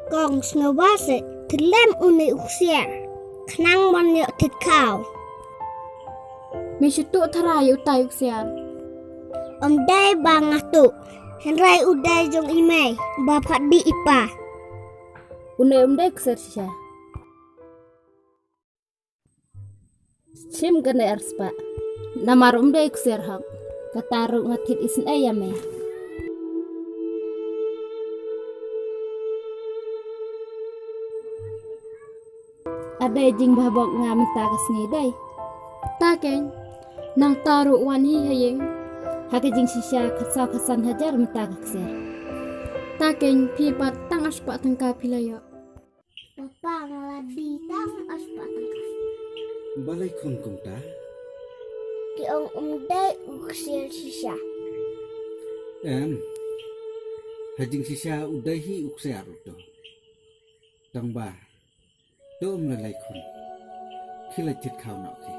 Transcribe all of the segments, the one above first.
Kong snowbase terlem uni uksiar. Kenang banyak tikau. Misutu tharayu tayuk siar. Dai bangatu. Henrai udai jong imei. Bapak di ipa. Unai kuser sisha. Sim gane arspa. Namar kuser hak. Kataru ngatit isin ayame. Ada jing babok nga mentakas ngidai. Taken nang taru wan hi hayeng. Hake jing sisya kasan hajar mentakas ser. Taken pipat tang aspa tangka pilayo. Papa ngaladi tang aspa tangka. Balai kong ta. Kiong dai uksiar sisa. Hajing sisa udai hi uksiar to. Tang ba. Dom lalai kun. Kila chit khao nak ki.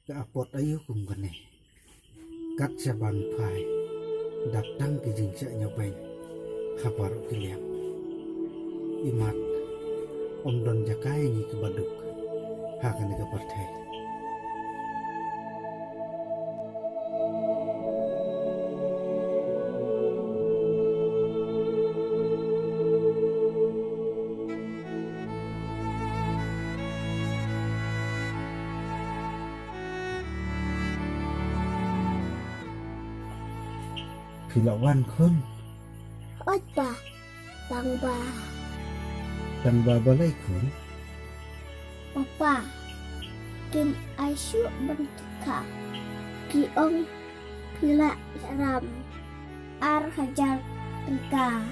Kaapot ayo kung gani. Kat sa bang phai. Dap tang ki jing sa nyobain. Khaparo kiliang. Imat. Don jakai ni kebaduk. Hakan ni kapartai. Pilawan kun. Opa. Tangba. Tangba balai kun. Papa. Kim Aisu bentika. Kiong pila ram. Ar hajar tengka.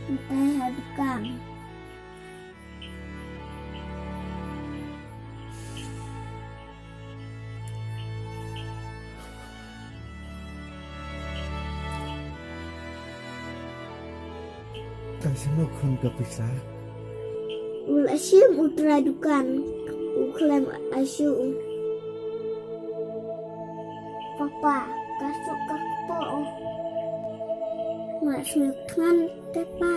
Entah hadukang. Kasino kun kapisa. Asyum utradukan. Uklem asyum. Papa, kasuk kakpo. Masukkan tepa.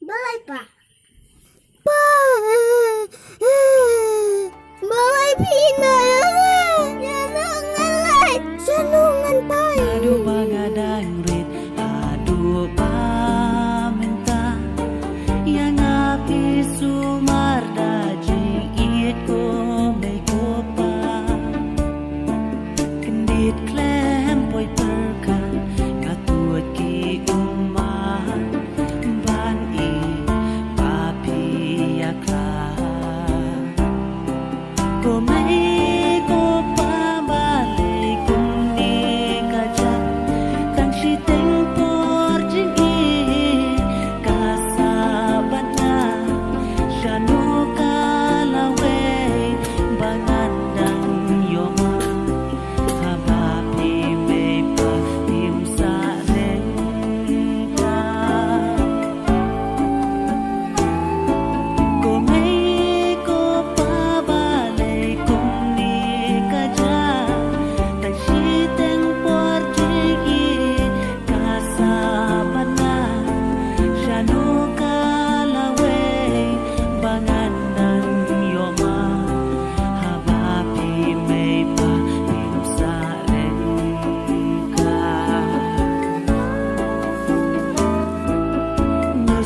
Balai pa. Balai pina ya ngalai sanungan pai. Aduh magadang rit, aduh paminta yang api sumar dajing it ko may kopa kendit klem boy perkan katuat ki uman ban i papi yakla ko may kopa balik kung di kajak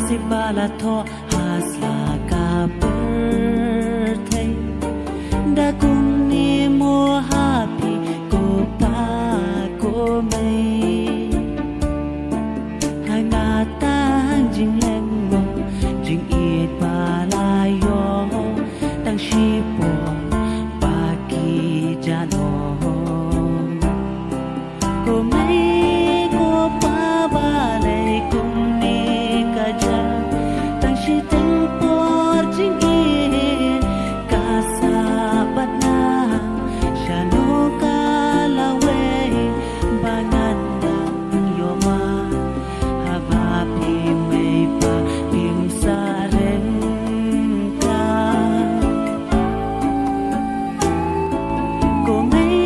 si bala tho hasla ka birthday da kum ni mo happy ko pa ko mai hai na tan jing lem mo jing it ba la yo tang shi po pa ki ja no ko mai ko pa ba le kum ni ka ja tang shi tang por jing it ka sa bat na sha no ka la we ba nan da yo ma ha ba pi mai pa pim sa ren ka ko mai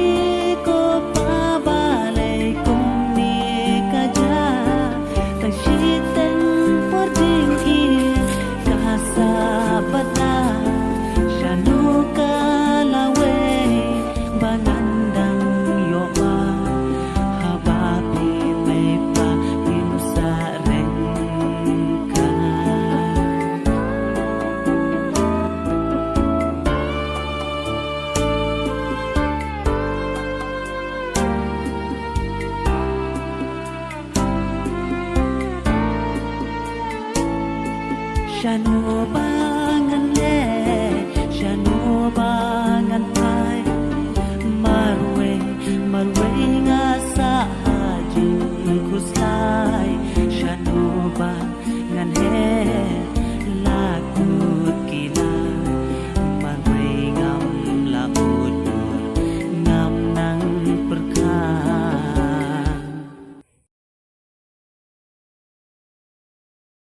ko pa ba le kum ni ka ja ta shi ten por ding ki ka sa bat na sha no ka la we ba nan dang yo ma ha ba pi mai pa pim sa ren ka Shano bangan le, shano bangan pai, marwe nga sa hajin kuslay, shano bangan